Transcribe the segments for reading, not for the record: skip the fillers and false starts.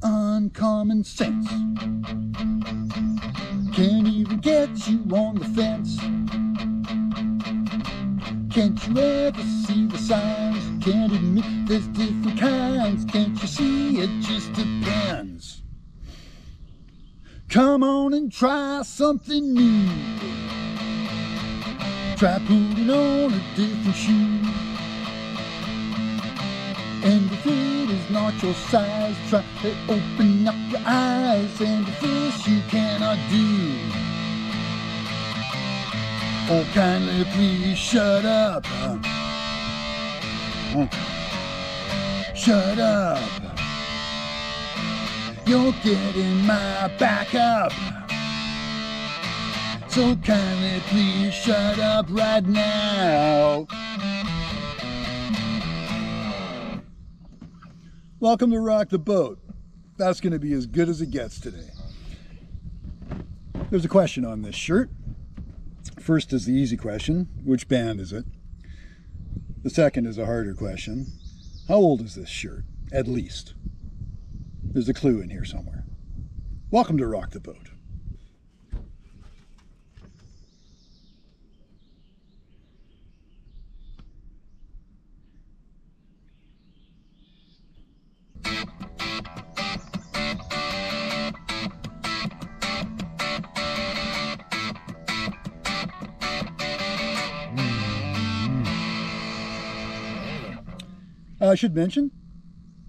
uncommon sense. Can't even get you on the fence. Can't you ever see the signs? Can't admit there's different kinds. Can't you see it just depends? Come on and try something new. Try putting on a different shoe. And if it is not your size, try to open up your eyes. And if this you cannot do, oh, kindly please shut up. Shut up. You're getting my back up. So kindly please shut up right now. Welcome to Rock the Boat. That's going to be as good as it gets today. There's a question on this shirt. First is the easy question. Which band is it? The second is a harder question. How old is this shirt? At least. There's a clue in here somewhere. Welcome to Rock the Boat. I should mention,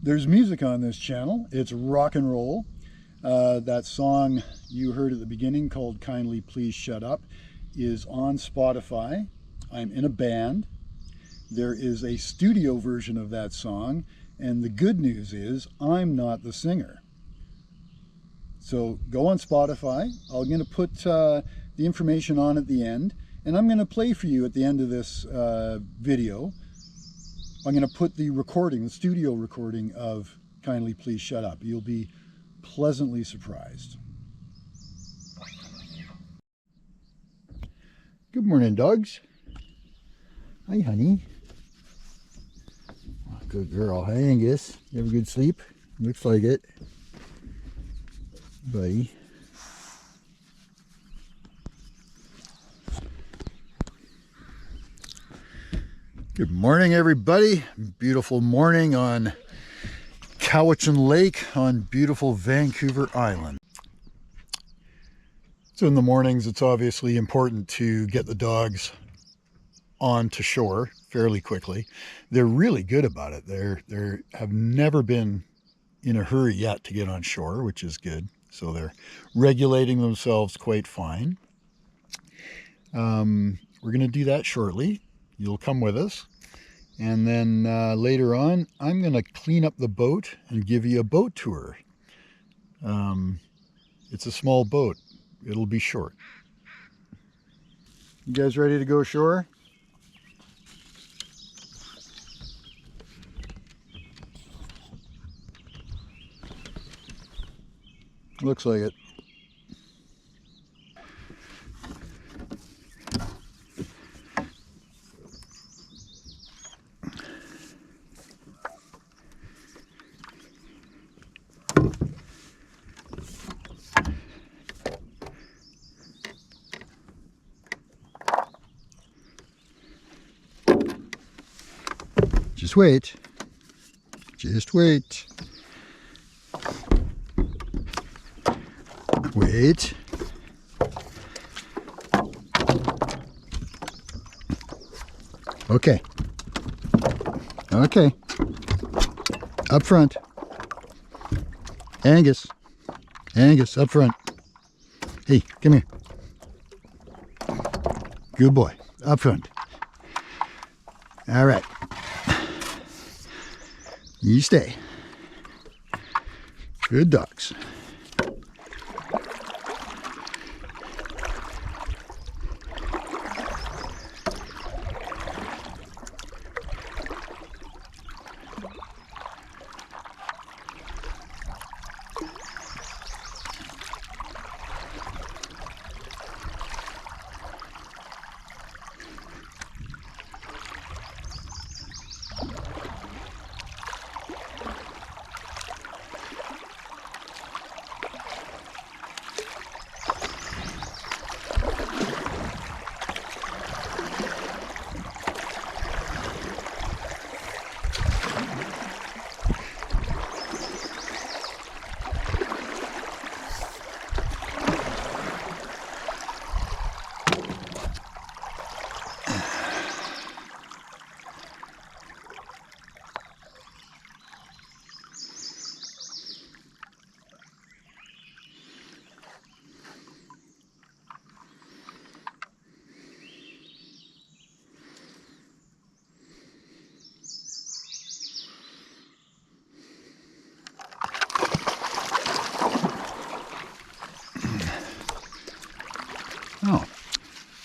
there's music on this channel. It's rock and roll. That song you heard at the beginning called Kindly Please Shut Up is on Spotify. I'm in a band. There is a studio version of that song, and the good news is I'm not the singer. So go on Spotify. I'm going to put the information on at the end, and I'm going to play for you at the end of this video. I'm going to put the recording, the studio recording of Kindly Please Shut Up. You'll be pleasantly surprised. Good morning, dogs. Hi, honey. Good girl. Hi, Angus. You have a good sleep? Looks like it. Buddy. Good morning, everybody. Beautiful morning on Cowichan Lake on beautiful Vancouver Island. So in the mornings, it's obviously important to get the dogs onto shore fairly quickly. They're really good about it. They have never been in a hurry yet to get on shore, which is good. So they're regulating themselves quite fine. We're going to do that shortly. You'll come with us. And then later on, I'm going to clean up the boat and give you a boat tour. It's a small boat. It'll be short. You guys ready to go ashore? Looks like it. Just wait. Just wait. Wait. Okay. Okay. Up front. Angus. Angus, up front. Hey, come here. Good boy. Up front. All right. You stay. Good dogs.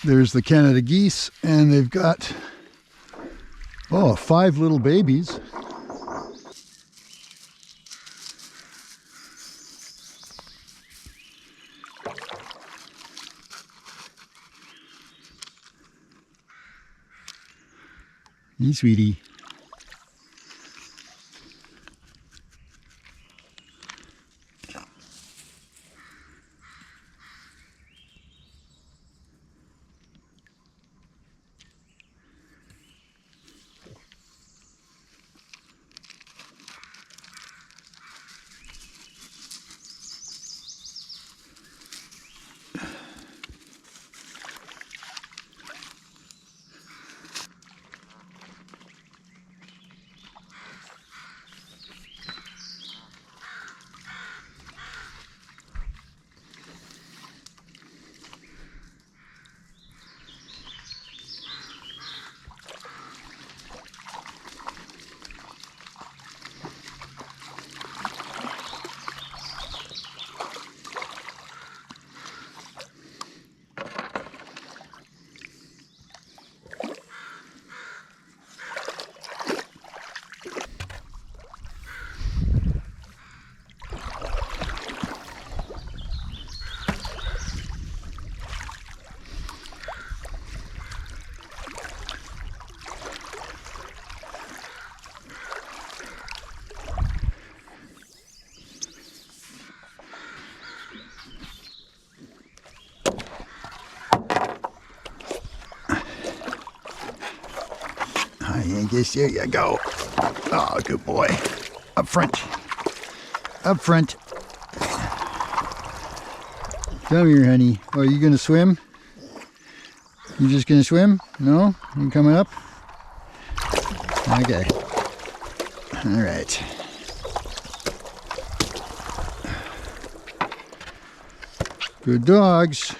There's the Canada geese, and they've got, oh, 5 little babies. Hey, sweetie. Hi, Angus, there you go. Oh, good boy. Up front. Up front. Come here, honey. Oh, are you going to swim? You just going to swim? No? You coming up? Okay. All right. Good dogs.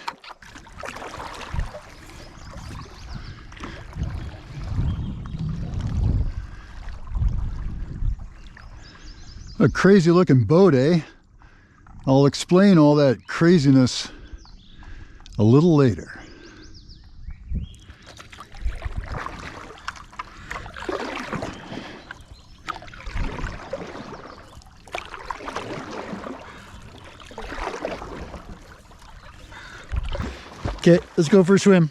A crazy looking boat, eh? I'll explain all that craziness a little later. Okay, let's go for a swim.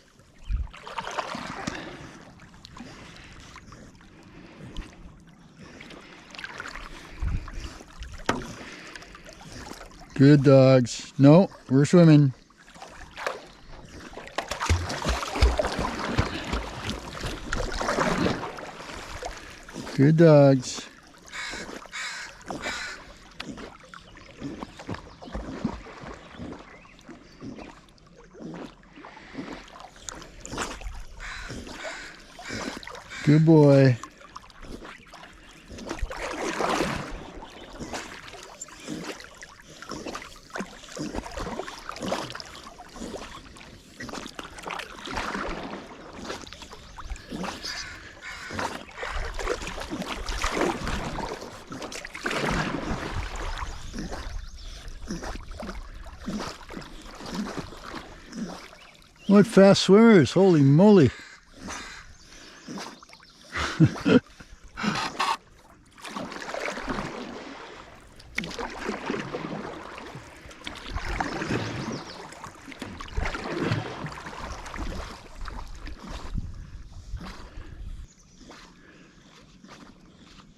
Good dogs. No, we're swimming. Good dogs. Good boy. What fast swimmers, holy moly.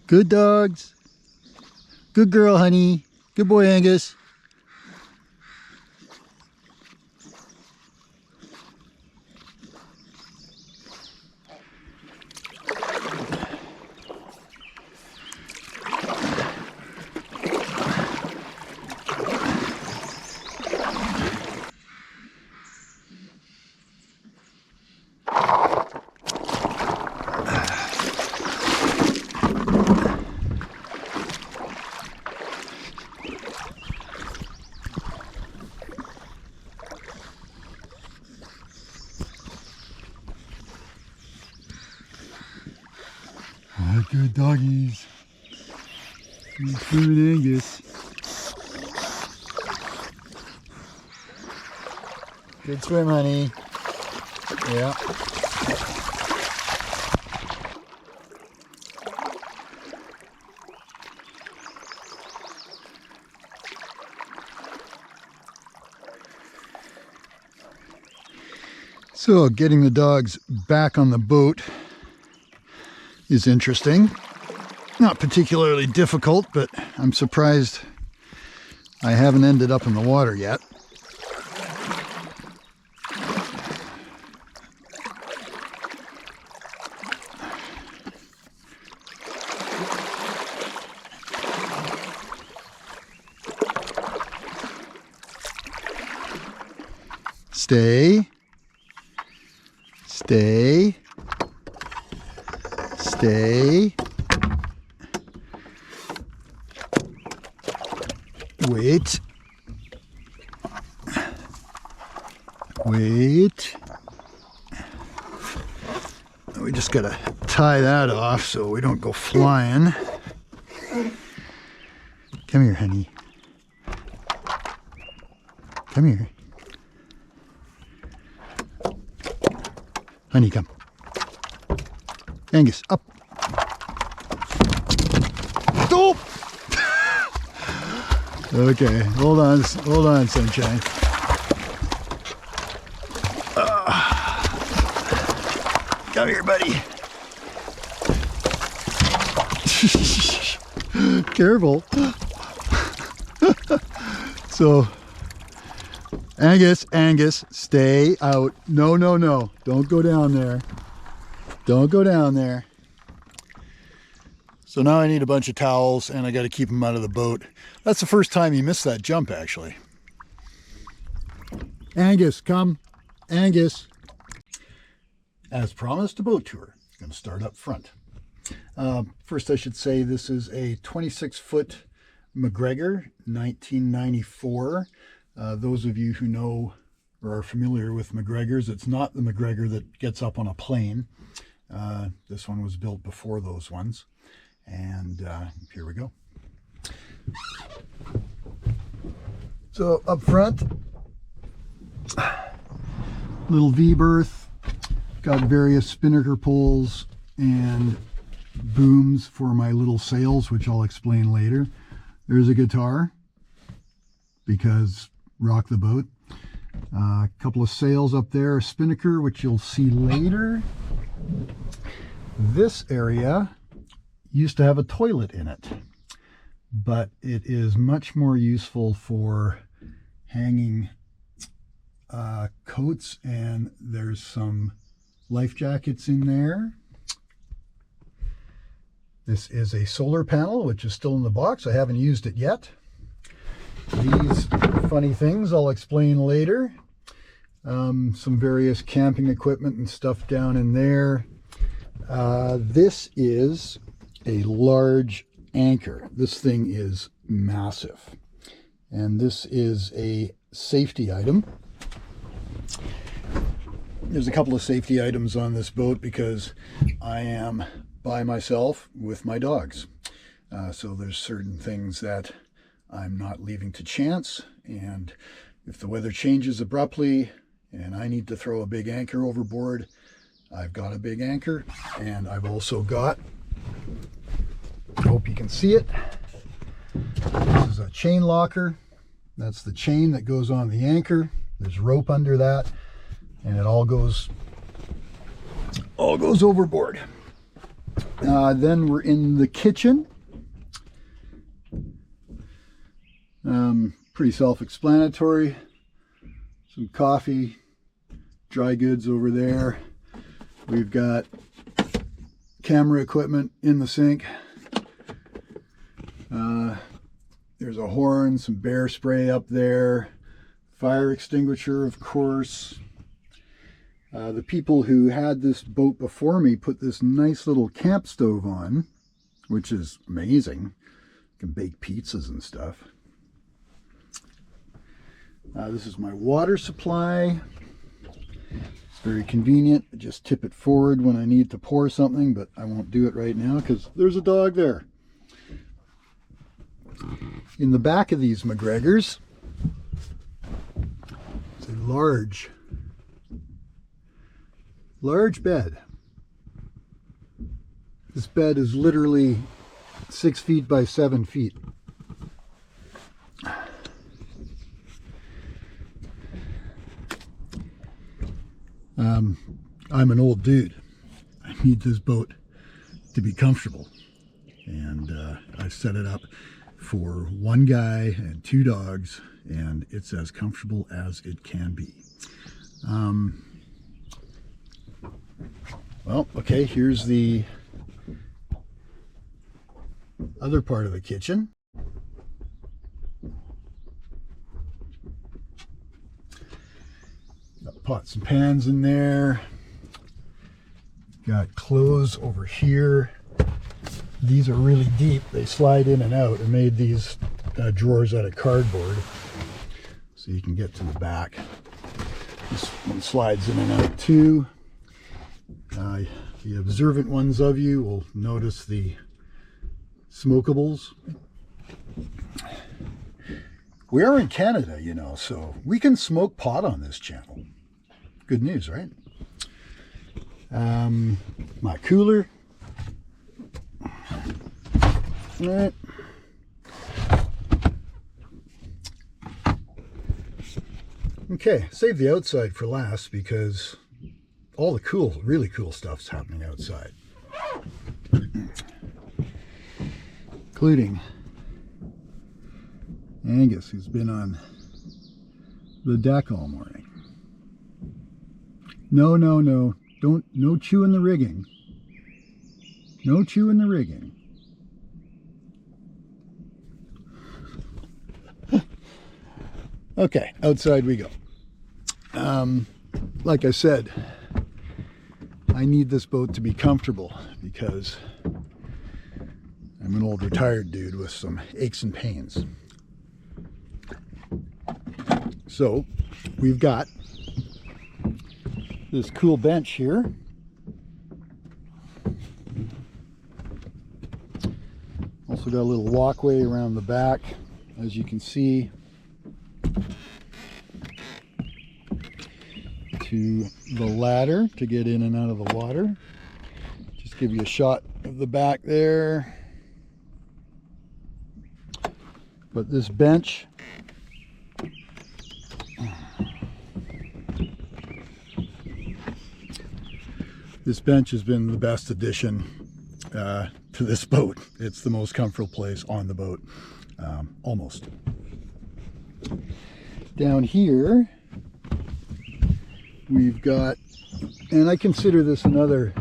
Good dogs. Good girl, honey. Good boy, Angus. Good doggies. Good swimming, Angus. Good swim, honey. Yeah. So getting the dogs back on the boat is interesting. Not particularly difficult, but I'm surprised I haven't ended up in the water yet. Stay. Stay. Stay. Wait. Wait. We just gotta tie that off so we don't go flying. Come here, honey. Come here. Honey, come. Angus, up. Oh! Okay, hold on, sunshine. Come here, buddy. Careful. So, Angus, stay out. No, no, no. Don't go down there. Don't go down there. So now I need a bunch of towels and I got to keep him out of the boat. That's the first time he missed that jump, actually. Angus, come. Angus. As promised, a boat tour. Going to start up front. First, I should say this is a 26-foot Macgregor, 1994. Those of you who know or are familiar with Macgregors, it's not the Macgregor that gets up on a plane. This one was built before those ones. And here we go. So up front, little V-berth, got various spinnaker poles and booms for my little sails, which I'll explain later. There's a guitar, because rock the boat. A couple of sails up there, a spinnaker, which you'll see later. This area used to have a toilet in it, but it is much more useful for hanging coats, and there's some life jackets in there. This is a solar panel, which is still in the box. I haven't used it yet. These funny things I'll explain later. Some various camping equipment and stuff down in there. This is a large anchor. This thing is massive. And this is a safety item. There's a couple of safety items on this boat because I am by myself with my dogs. So there's certain things that I'm not leaving to chance, and if the weather changes abruptly and I need to throw a big anchor overboard, I've got a big anchor, and I've also got, I hope you can see it, this is a chain locker. That's the chain that goes on the anchor. There's rope under that, and it all goes overboard. Then we're in the kitchen. Pretty self-explanatory. Some coffee, dry goods over there. We've got camera equipment in the sink. There's a horn, some bear spray up there, fire extinguisher, of course. The people who had this boat before me put this nice little camp stove on, which is amazing. You can bake pizzas and stuff. This is my water supply. It's very convenient. I just tip it forward when I need to pour something, but I won't do it right now because there's a dog there. In the back of these Macgregors, it's a large Large bed. This bed is literally 6 feet by 7 feet. I'm an old dude. I need this boat to be comfortable. And I've set it up for one guy and 2 dogs, and it's as comfortable as it can be. Well, okay, here's the other part of the kitchen. Got pots and pans in there. Got clothes over here. These are really deep. They slide in and out. I made these drawers out of cardboard so you can get to the back. This one slides in and out too. The observant ones of you will notice the smokables. We are in Canada, you know, so we can smoke pot on this channel. Good news, right? My cooler. All right. Okay, save the outside for last because all the cool, really cool stuff's happening outside. Including Angus, who's been on the deck all morning. No, no chewing the rigging. No chewing the rigging. Okay, outside we go. Like I said, I need this boat to be comfortable because I'm an old retired dude with some aches and pains. So we've got this cool bench here. Also got a little walkway around the back, as you can see, to the ladder to get in and out of the water. Just give you a shot of the back there. But this bench has been the best addition to this boat. It's the most comfortable place on the boat, almost. Down here we've got, and I consider this another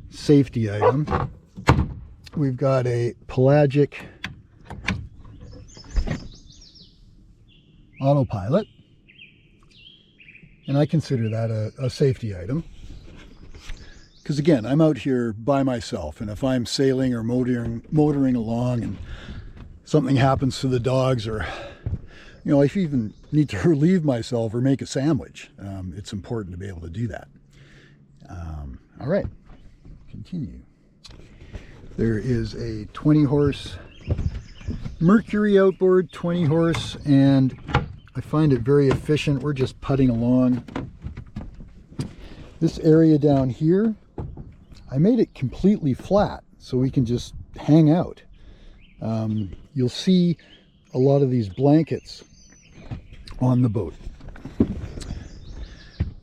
safety item, we've got a pelagic autopilot, and I consider that a safety item. Because again, I'm out here by myself, and if I'm sailing or motoring along and something happens to the dogs, or you know, if I even need to relieve myself or make a sandwich, it's important to be able to do that. All right, continue. There is a 20 horse Mercury outboard, 20 horse, and I find it very efficient. We're just putting along. This area down here, I made it completely flat so we can just hang out. You'll see a lot of these blankets on the boat.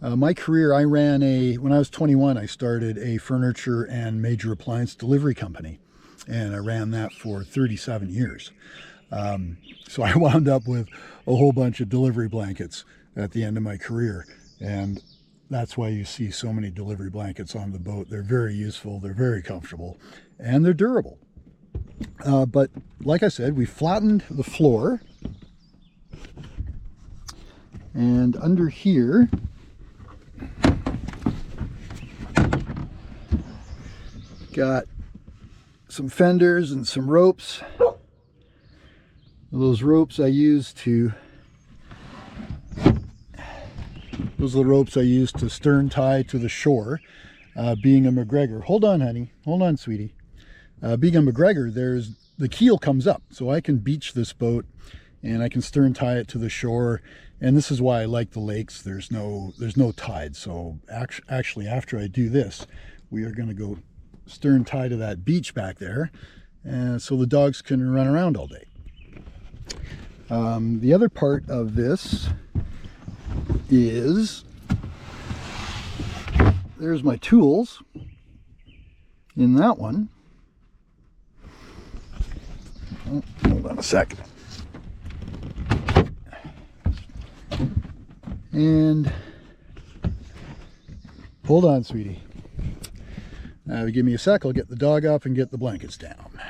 My career, when I was 21, I started a furniture and major appliance delivery company, and I ran that for 37 years. So I wound up with a whole bunch of delivery blankets at the end of my career, and that's why you see so many delivery blankets on the boat. They're very useful, they're very comfortable, and they're durable. But like I said, we flattened the floor, and under here got some fenders and some ropes. Those ropes I use to stern tie to the shore. Being a Macgregor, hold on honey, hold on sweetie. Being a Macgregor, the keel comes up, so I can beach this boat and I can stern tie it to the shore. And this is why I like the lakes. There's no tide. So actually, after I do this, we are going to go stern tie to that beach back there, and so the dogs can run around all day. The other part of this is, there's my tools in that one. Oh, hold on a second. And hold on, sweetie. Give me a sec, I'll get the dog up and get the blankets down.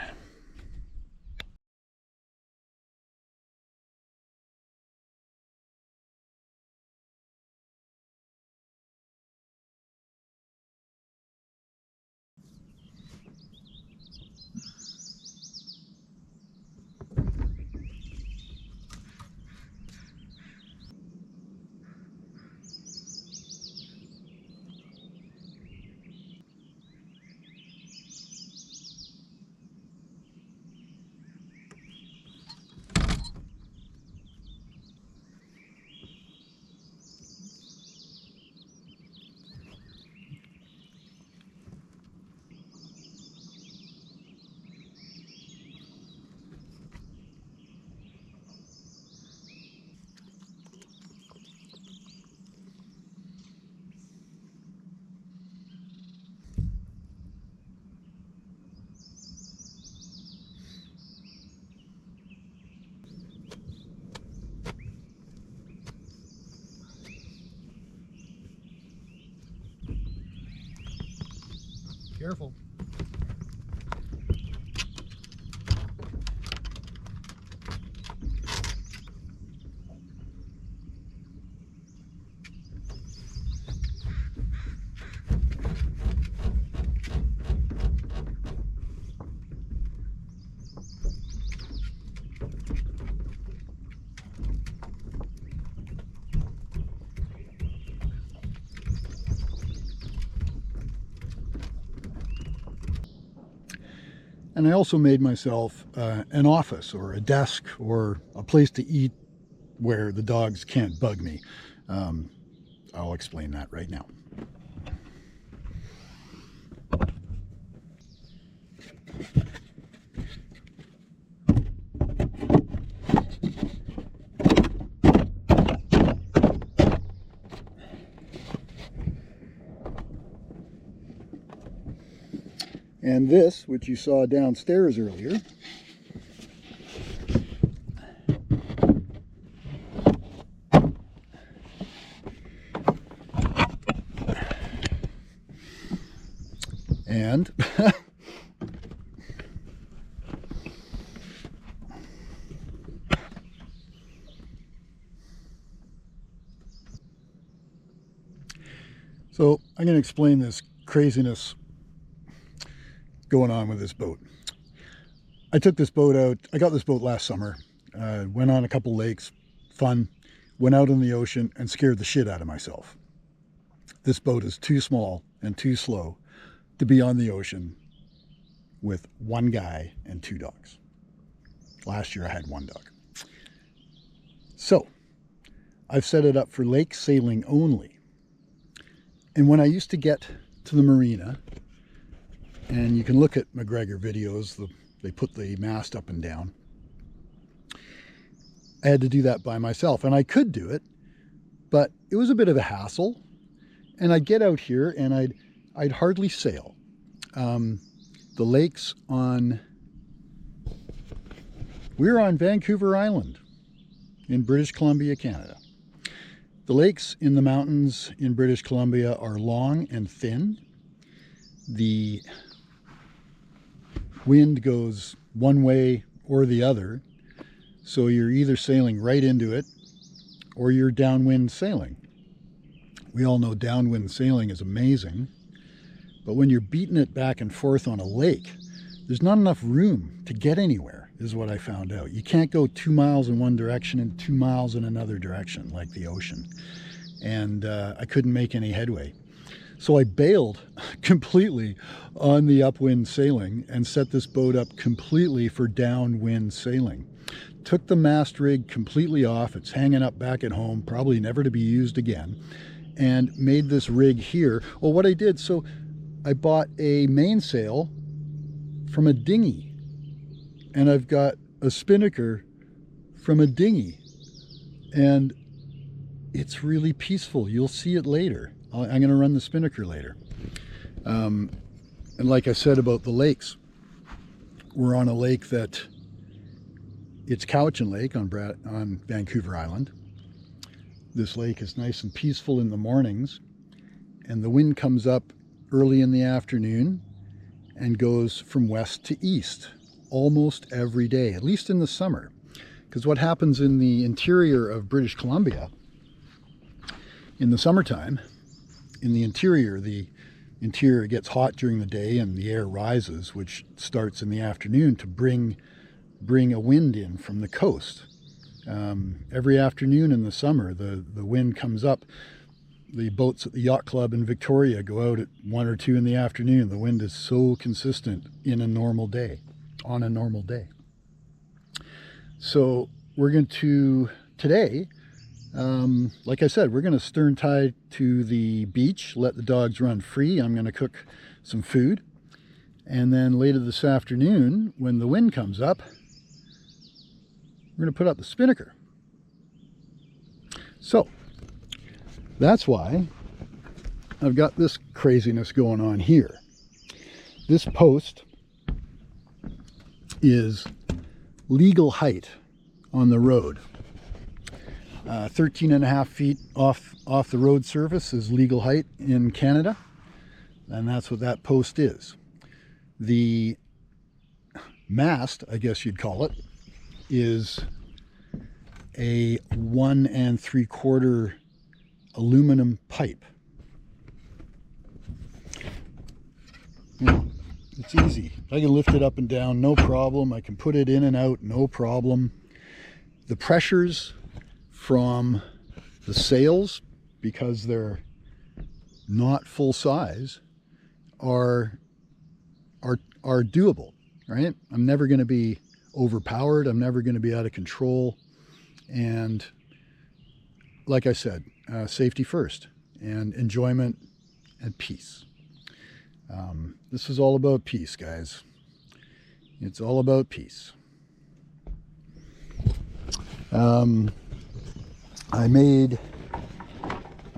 Careful. And I also made myself an office or a desk or a place to eat where the dogs can't bug me. I'll explain that right now. And this, which you saw downstairs earlier, and so I'm going to explain this craziness going on with this boat. I took this boat out. I got this boat last summer. Went on a couple lakes, fun. Went out in the ocean and scared the shit out of myself. This boat is too small and too slow to be on the ocean with one guy and two dogs. Last year I had one dog. So I've set it up for lake sailing only. And when I used to get to the marina, and you can look at Macgregor videos, they put the mast up and down. I had to do that by myself, and I could do it, but it was a bit of a hassle. And I'd get out here and I'd hardly sail. The lakes we're on Vancouver Island in British Columbia, Canada. The lakes in the mountains in British Columbia are long and thin. The wind goes one way or the other, so you're either sailing right into it or you're downwind sailing. We all know downwind sailing is amazing, but when you're beating it back and forth on a lake, there's not enough room to get anywhere, is what I found out. You can't go 2 miles in one direction and 2 miles in another direction like the ocean, and I couldn't make any headway. So I bailed completely on the upwind sailing and set this boat up completely for downwind sailing. took the mast rig completely off. It's hanging up back at home, probably never to be used again, and made this rig here. Well, what I did, so I bought a mainsail from a dinghy, and I've got a spinnaker from a dinghy, and it's really peaceful. You'll see it later. I'm going to run the spinnaker later. And like I said about the lakes, we're on a lake that, it's Cowichan Lake on Vancouver Island. This lake is nice and peaceful in the mornings, and the wind comes up early in the afternoon and goes from west to east almost every day, at least in the summer. Because what happens in the interior of British Columbia in the summertime, in the interior gets hot during the day and the air rises, which starts in the afternoon to bring a wind in from the coast. Every afternoon in the summer, the wind comes up. The boats at the yacht club in Victoria go out at 1 or 2 in the afternoon. The wind is so consistent on a normal day. So we're going to, today, like I said, we're going to stern tie to the beach, let the dogs run free. I'm going to cook some food. And then later this afternoon, when the wind comes up, we're going to put up the spinnaker. So that's why I've got this craziness going on here. This post is legal height on the road. 13.5 feet off the road surface is legal height in Canada, and that's what that post is. The mast, I guess you'd call it, is a 1 3/4 aluminum pipe. It's easy. I can lift it up and down, no problem. I can put it in and out, no problem. The pressures from the sails, because they're not full size, are doable, right? I'm never going to be overpowered. I'm never going to be out of control. And like I said, safety first, and enjoyment and peace. This is all about peace, guys. It's all about peace. I'm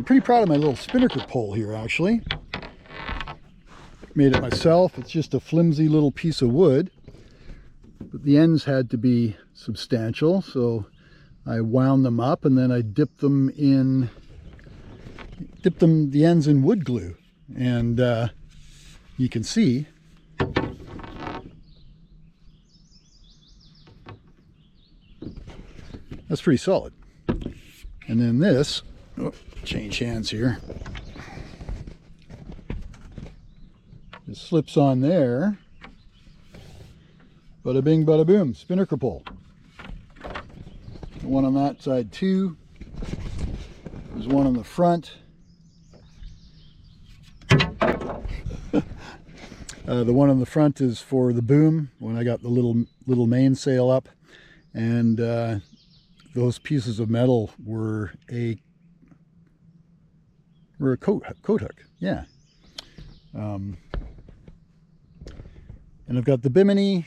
pretty proud of my little spinnaker pole here, actually. Made it myself. It's just a flimsy little piece of wood, but the ends had to be substantial, so I wound them up, and then I dipped the ends in wood glue, and you can see that's pretty solid. And then this, change hands here, it slips on there. Bada bing, bada boom, spinnaker pole. One on that side too. There's one on the front. The one on the front is for the boom when I got the little mainsail up, and those pieces of metal were a coat hook, yeah. And I've got the bimini,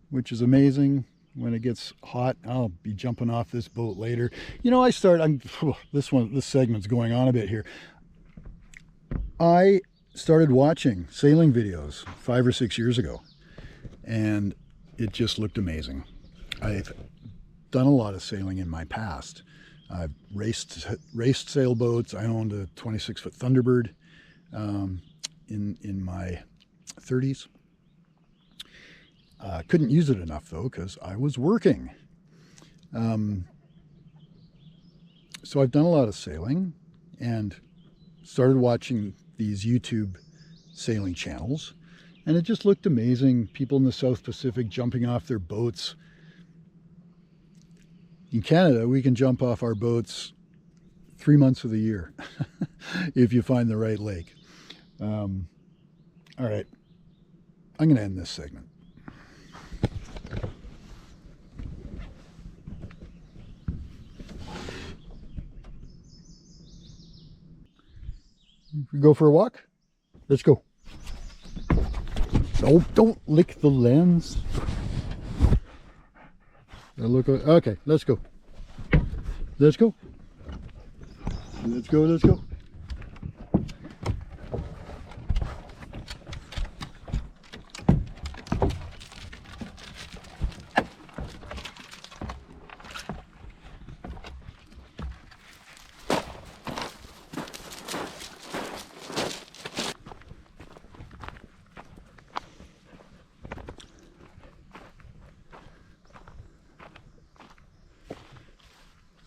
which is amazing. When it gets hot, I'll be jumping off this boat later. You know, this segment's going on a bit here. I started watching sailing videos 5 or 6 years ago, and it just looked amazing. I've done a lot of sailing in my past. I've raced sailboats. I owned a 26-foot Thunderbird in my 30s. Couldn't use it enough though, because I was working. So I've done a lot of sailing and started watching these YouTube sailing channels, and it just looked amazing. People in the South Pacific jumping off their boats. In Canada, we can jump off our boats 3 months of the year if you find the right lake. All right, I'm going to end this segment. We go for a walk? Let's go. Oh, don't lick the lens. Look, okay, let's go. Let's go. Let's go, let's go.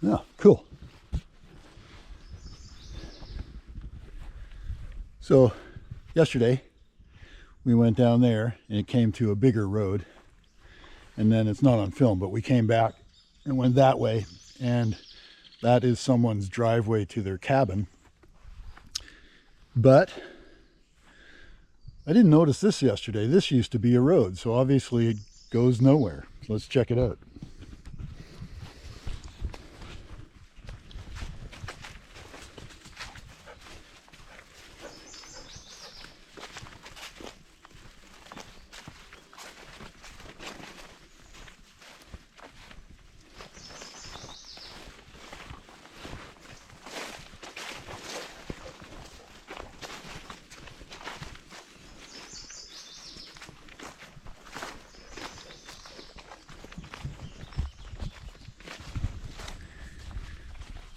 Yeah, cool. So yesterday we went down there and it came to a bigger road, and then it's not on film, but we came back and went that way, and that is someone's driveway to their cabin. But I didn't notice this yesterday. This used to be a road, so obviously it goes nowhere. So let's check it out.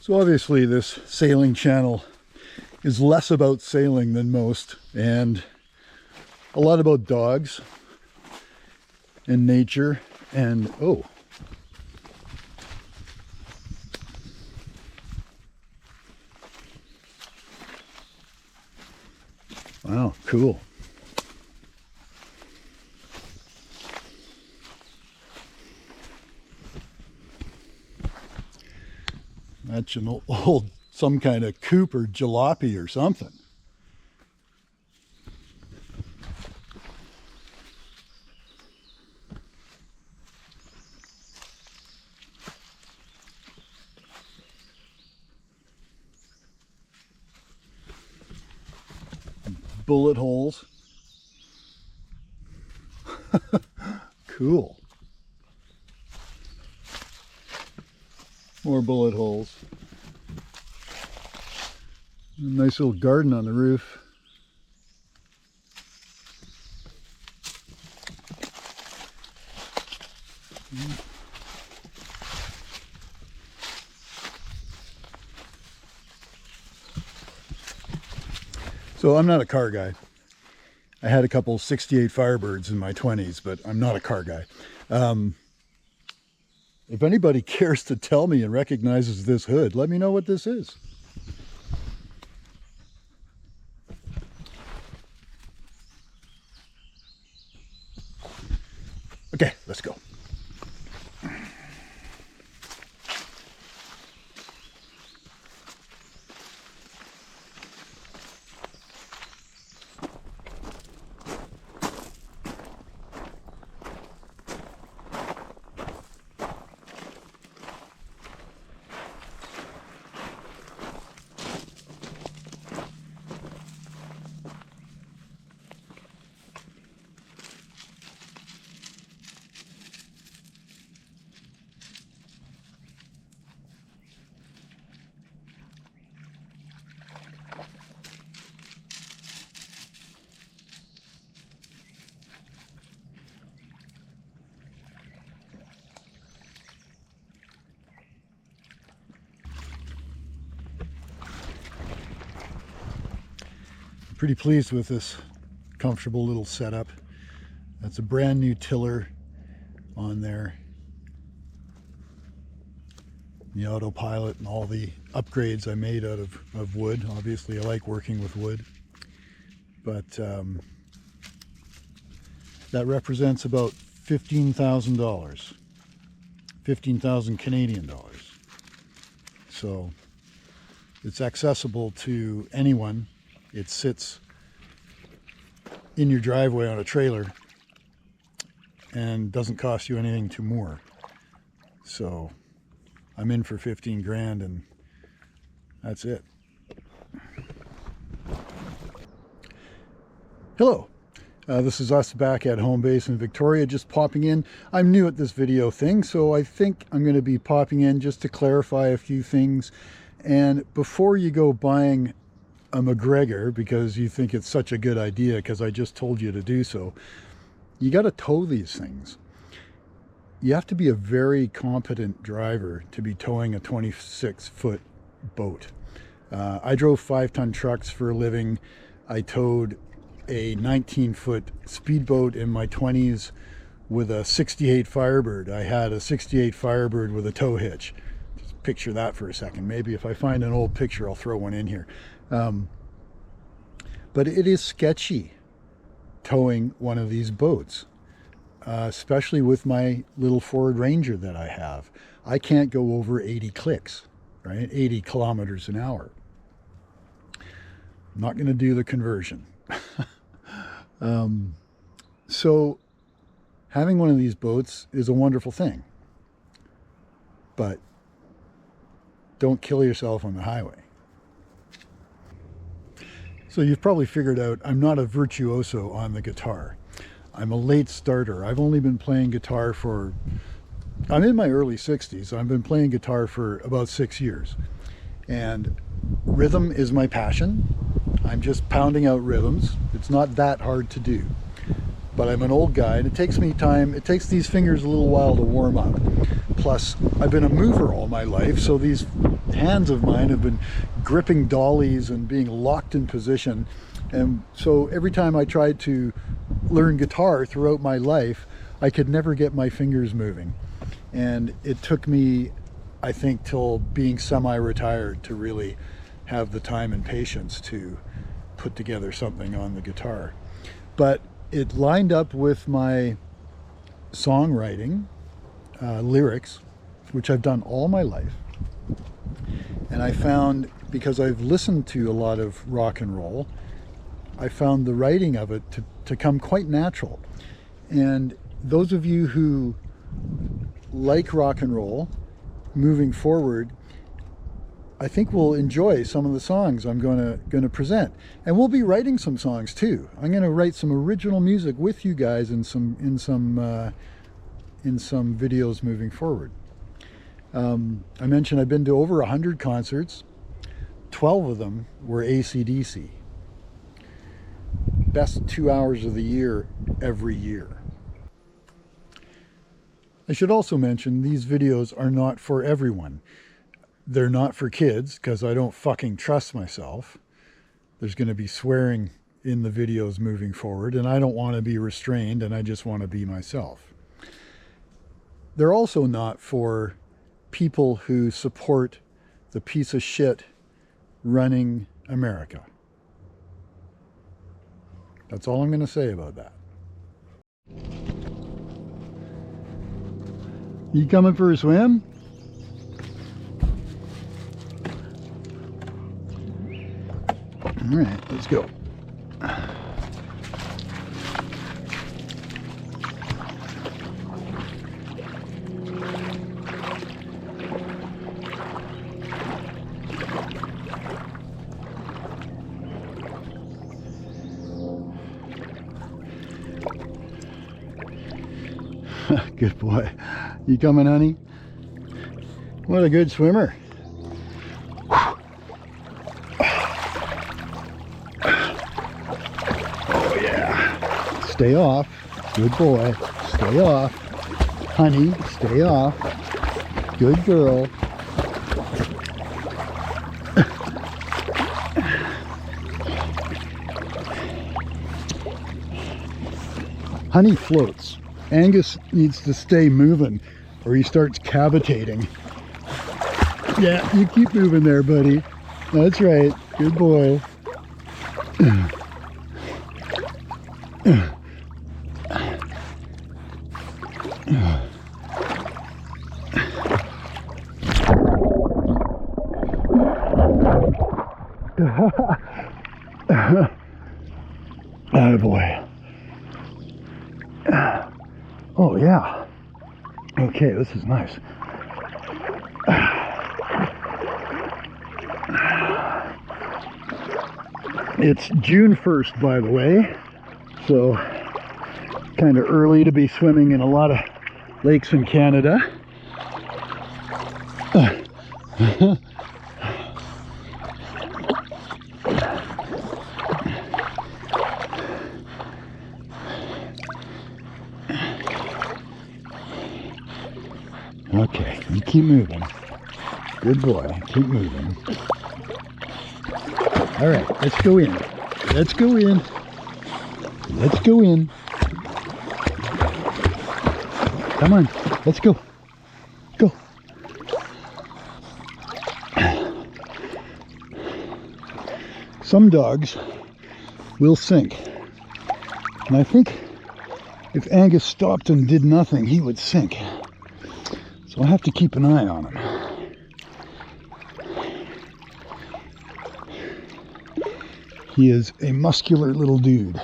So obviously this sailing channel is less about sailing than most, and a lot about dogs and nature. And oh, wow, cool. That's an old, some kind of coop or jalopy or something. Bullet holes. Cool. More bullet holes. A nice little garden on the roof. So I'm not a car guy. I had a couple 68 Firebirds in my 20s, but I'm not a car guy. If anybody cares to tell me and recognizes this hood, let me know what this is. Okay, let's go. Pretty pleased with this comfortable little setup. That's a brand new tiller on there. The autopilot and all the upgrades I made out of wood. Obviously I like working with wood, but that represents about $15,000, 15,000 Canadian dollars. So it's accessible to anyone. It sits in your driveway on a trailer and doesn't cost you anything to moor. So I'm in for 15 grand, and that's it. Hello, this is us back at home base in Victoria, just popping in. I'm new at this video thing, so I think I'm going to be popping in just to clarify a few things. And before you go buying a Macgregor because you think it's such a good idea because I just told you to do so, you got to tow these things. You have to be a very competent driver to be towing a 26-foot boat. I drove 5-ton trucks for a living. I towed a 19-foot speedboat in my 20s with a 68 Firebird. I had a 68 Firebird with a tow hitch. Just picture that for a second. Maybe if I find an old picture, I'll throw one in here. But it is sketchy towing one of these boats, especially with my little Ford Ranger that I have. I can't go over 80 clicks, right? 80 kilometers an hour. I'm not going to do the conversion. So having one of these boats is a wonderful thing, but don't kill yourself on the highway. So you've probably figured out I'm not a virtuoso on the guitar. I'm a late starter. I've only been playing guitar I'm in my early 60s. I've been playing guitar for about 6 years. And rhythm is my passion. I'm just pounding out rhythms. It's not that hard to do. But I'm an old guy and it takes me time. It takes these fingers a little while to warm up. Plus, I've been a mover all my life, so these hands of mine have been gripping dollies and being locked in position. And so every time I tried to learn guitar throughout my life, I could never get my fingers moving. And it took me, I think, till being semi-retired to really have the time and patience to put together something on the guitar. But it lined up with my songwriting, lyrics, which I've done all my life. And I found, because I've listened to a lot of rock and roll, I found the writing of it to come quite natural. And those of you who like rock and roll, moving forward, I think we'll enjoy some of the songs I'm going to present. And we'll be writing some songs too. I'm going to write some original music with you guys in some videos moving forward. I mentioned I've been to over 100 concerts. 12 of them were AC/DC. Best 2 hours of the year every year. I should also mention these videos are not for everyone. They're not for kids because I don't fucking trust myself. There's going to be swearing in the videos moving forward, and I don't want to be restrained, and I just want to be myself. They're also not for people who support the piece of shit running America. That's all I'm going to say about that. You coming for a swim? All right, let's go. Good boy. You coming, honey? What a good swimmer. Oh yeah. Stay off. Good boy. Stay off. Honey, stay off. Good girl. Honey floats. Angus needs to stay moving or he starts cavitating. Yeah, you keep moving there, buddy. That's right. Good boy. Oh boy. Oh yeah. Okay, this is nice. It's June 1st, by the way. So kind of early to be swimming in a lot of lakes in Canada. Okay, you keep moving. Good boy, keep moving. All right, let's go in. Let's go in. Let's go in. Come on, let's go. Go. Some dogs will sink. And I think if Angus stopped and did nothing, he would sink. So I'll have to keep an eye on him. He is a muscular little dude.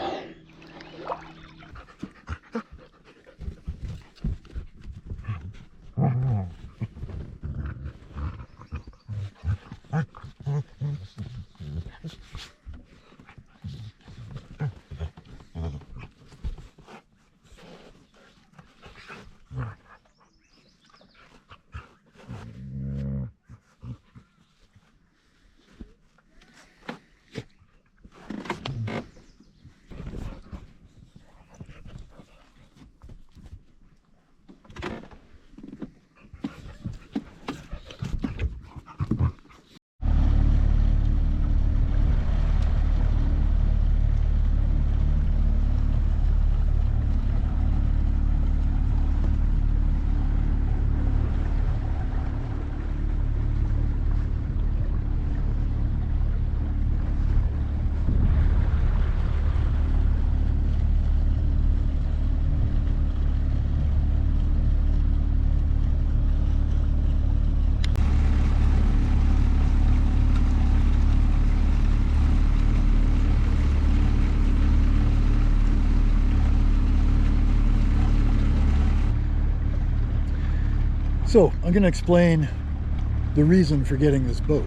So I'm going to explain the reason for getting this boat.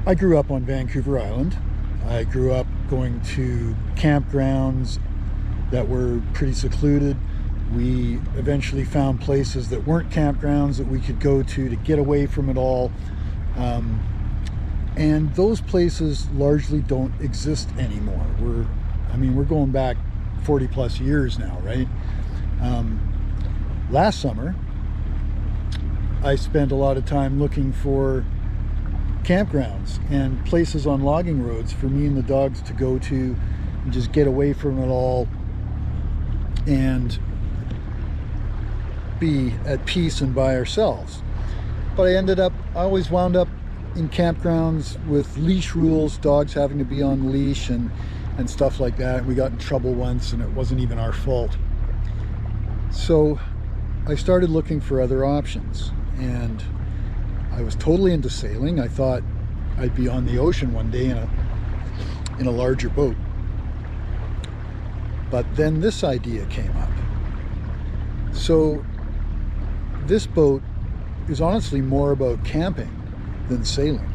I grew up on Vancouver Island. I grew up going to campgrounds that were pretty secluded. We eventually found places that weren't campgrounds that we could go to get away from it all. And those places largely don't exist anymore. We're going back 40 plus years now, right? Last summer, I spent a lot of time looking for campgrounds and places on logging roads for me and the dogs to go to and just get away from it all and be at peace and by ourselves. But I always wound up in campgrounds with leash rules, dogs having to be on leash and stuff like that. We got in trouble once and it wasn't even our fault. So I started looking for other options. And I was totally into sailing. I thought I'd be on the ocean one day in a larger boat. But then this idea came up. So this boat is honestly more about camping than sailing.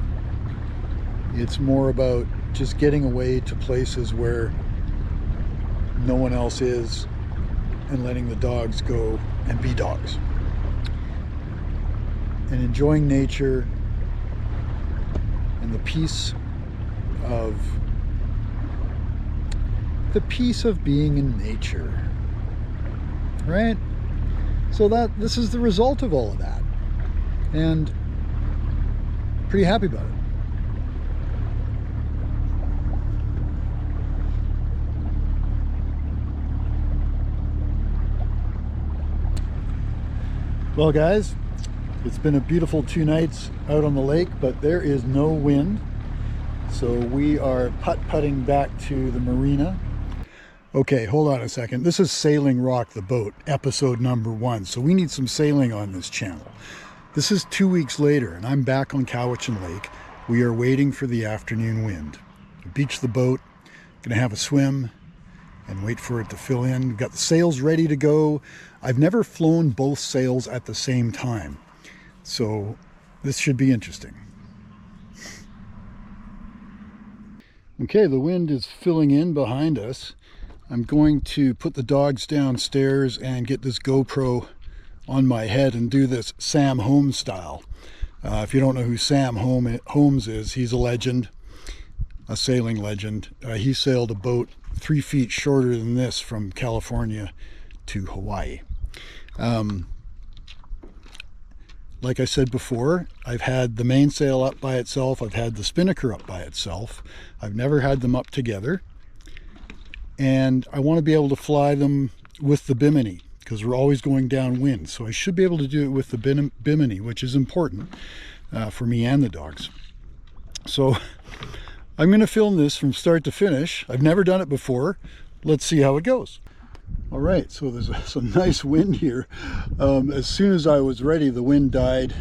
It's more about just getting away to places where no one else is and letting the dogs go and be dogs. And enjoying nature and the peace of being in nature, right? So this is the result of all of that, and pretty happy about it. Well, guys, it's been a beautiful 2 nights out on the lake, but there is no wind. So we are putt-putting back to the marina. Okay, hold on a second. This is Sailing Rock the Boat, episode number 1. So we need some sailing on this channel. This is 2 weeks later, and I'm back on Cowichan Lake. We are waiting for the afternoon wind. Beach the boat, gonna have a swim, and wait for it to fill in. We've got the sails ready to go. I've never flown both sails at the same time. So this should be interesting. Okay, the wind is filling in behind us. I'm going to put the dogs downstairs and get this GoPro on my head and do this Sam Holmes style. If you don't know who Sam Holmes is, he's a legend, a sailing legend. He sailed a boat 3 feet shorter than this from California to Hawaii. Like I said before, I've had the mainsail up by itself. I've had the spinnaker up by itself. I've never had them up together. And I want to be able to fly them with the bimini because we're always going downwind. So I should be able to do it with the bimini, which is important for me and the dogs. So I'm going to film this from start to finish. I've never done it before. Let's see how it goes. All right, so there's some nice wind here. As soon as I was ready, the wind died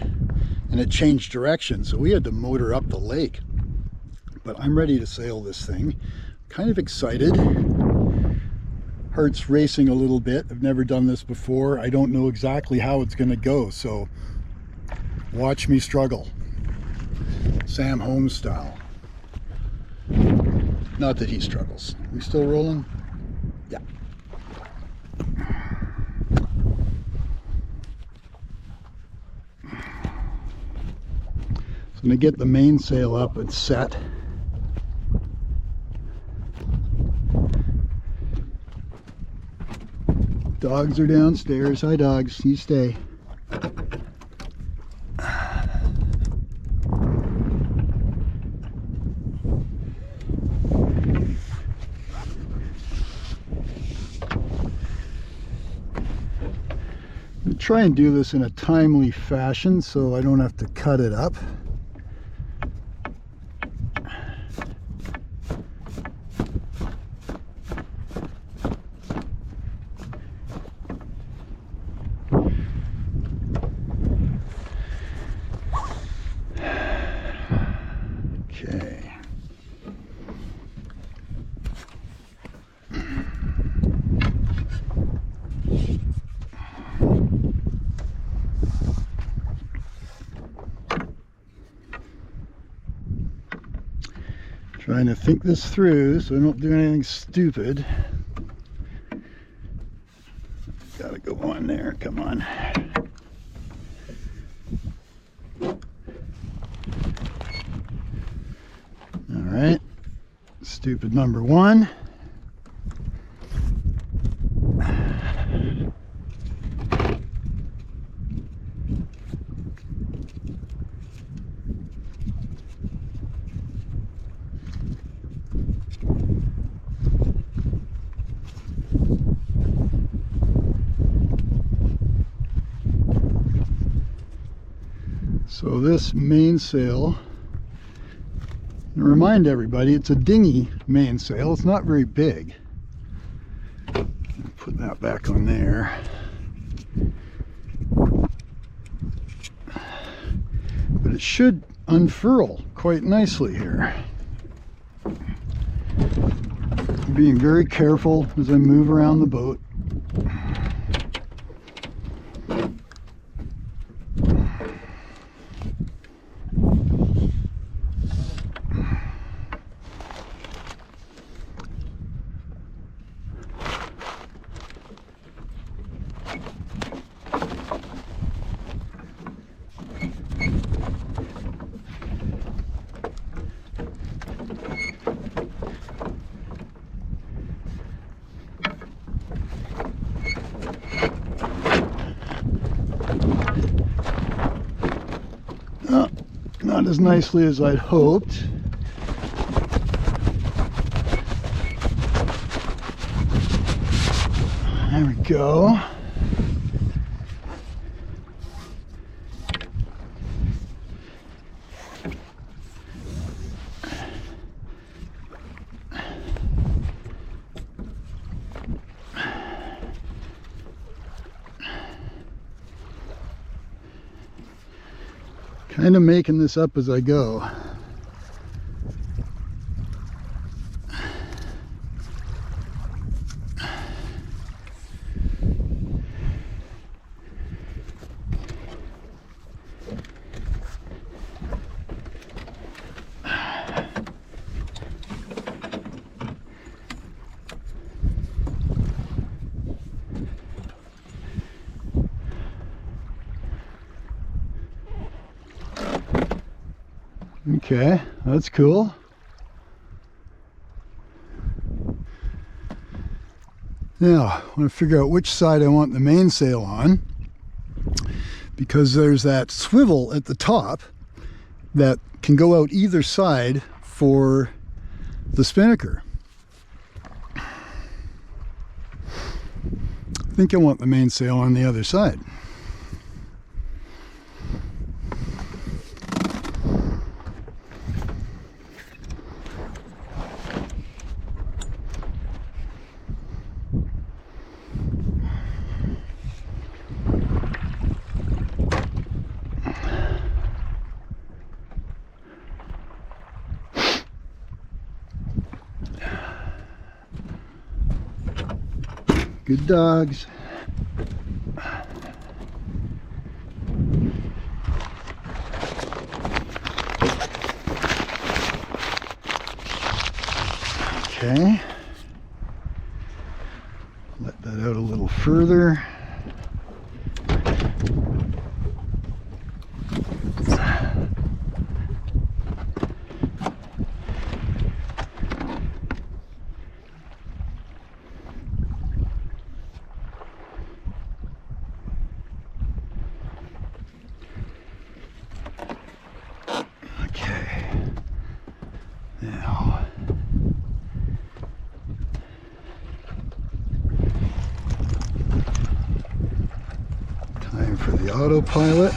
and it changed direction, so we had to motor up the lake. But I'm ready to sail this thing. Kind of excited. Heart's racing a little bit. I've never done this before. I don't know exactly how it's going to go, so watch me struggle. Sam Holmes style. Not that he struggles. We still rolling? Yeah. I'm going to get the mainsail up and set. Dogs are downstairs. Hi dogs, you stay. I'm try and do this in a timely fashion so I don't have to cut it up. Okay. Trying to think this through so I don't do anything stupid. Gotta go on there, come on. Alright, stupid number one. So this mainsail, and remind everybody, it's a dinghy mainsail. It's not very big. Put that back on there. But it should unfurl quite nicely here. Being very careful as I move around the boat. Not as nicely as I'd hoped. There we go. Kind of making this up as I go. Okay, that's cool. Now, I want to figure out which side I want the mainsail on, because there's that swivel at the top that can go out either side for the spinnaker. I think I want the mainsail on the other side. Good dogs. Okay. Let that out a little further. Now, time for the autopilot.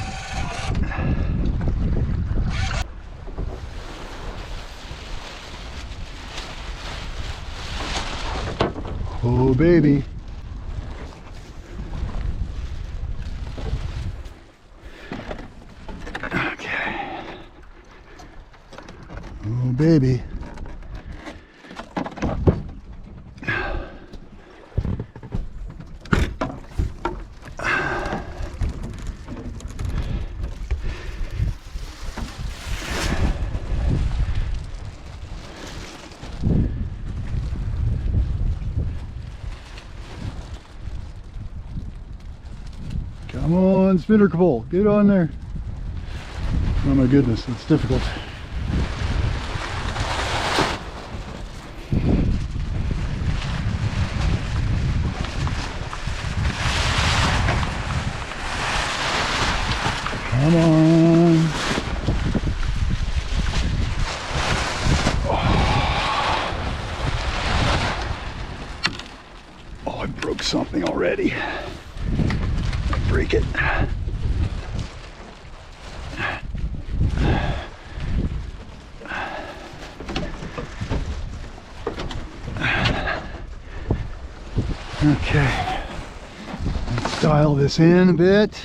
Oh baby. Okay. Oh baby. Come on, spinnaker, get on there. Oh my goodness, it's difficult. Come on. Oh, I broke something already. Break it. Okay, let's dial this in a bit.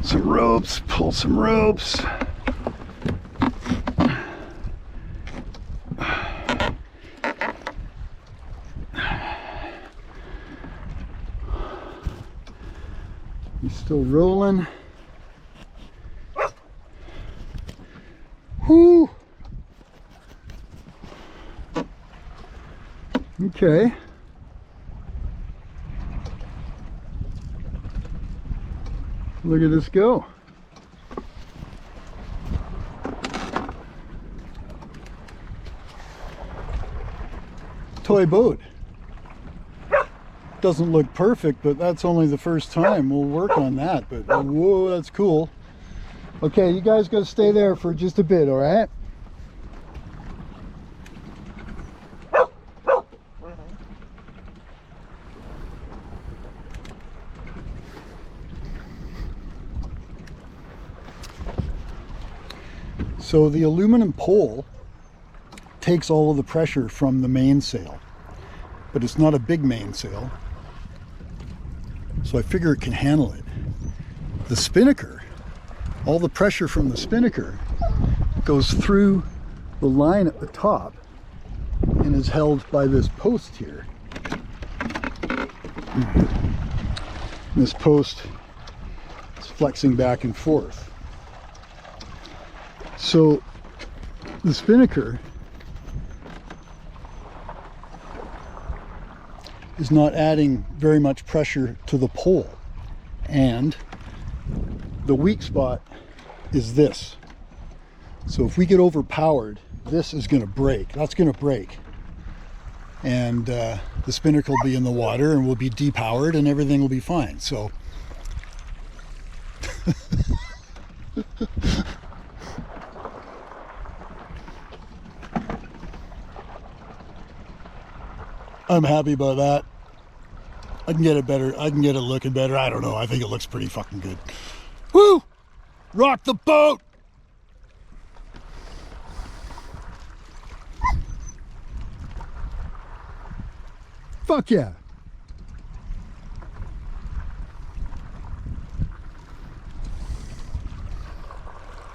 Some ropes, pull some ropes. He's still rolling. Whoo! Okay. Look at this go. Toy boat. Doesn't look perfect, but that's only the first time. We'll work on that, but whoa, that's cool. Okay, you guys gotta stay there for just a bit, all right? So the aluminum pole takes all of the pressure from the mainsail, but it's not a big mainsail, so I figure it can handle it. The spinnaker, all the pressure from the spinnaker goes through the line at the top and is held by this post here. This post is flexing back and forth. So the spinnaker is not adding very much pressure to the pole, and the weak spot is this. So if we get overpowered, this is going to break. That's going to break. And the spinnaker will be in the water and we'll be depowered and everything will be fine. So I'm happy about that. I can get it better. I can get it looking better. I don't know. I think it looks pretty fucking good. Woo! Rock the boat! Fuck yeah.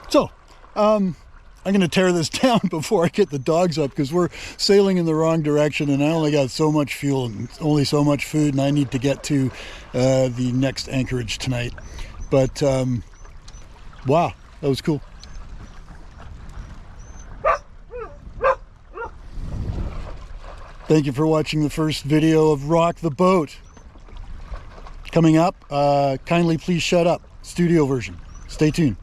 So, I'm going to tear this down before I get the dogs up because we're sailing in the wrong direction and I only got so much fuel and only so much food and I need to get to the next anchorage tonight. But, wow, that was cool. Thank you for watching the first video of Rock the Boat. Coming up, Kindly Please Shut Up, studio version. Stay tuned.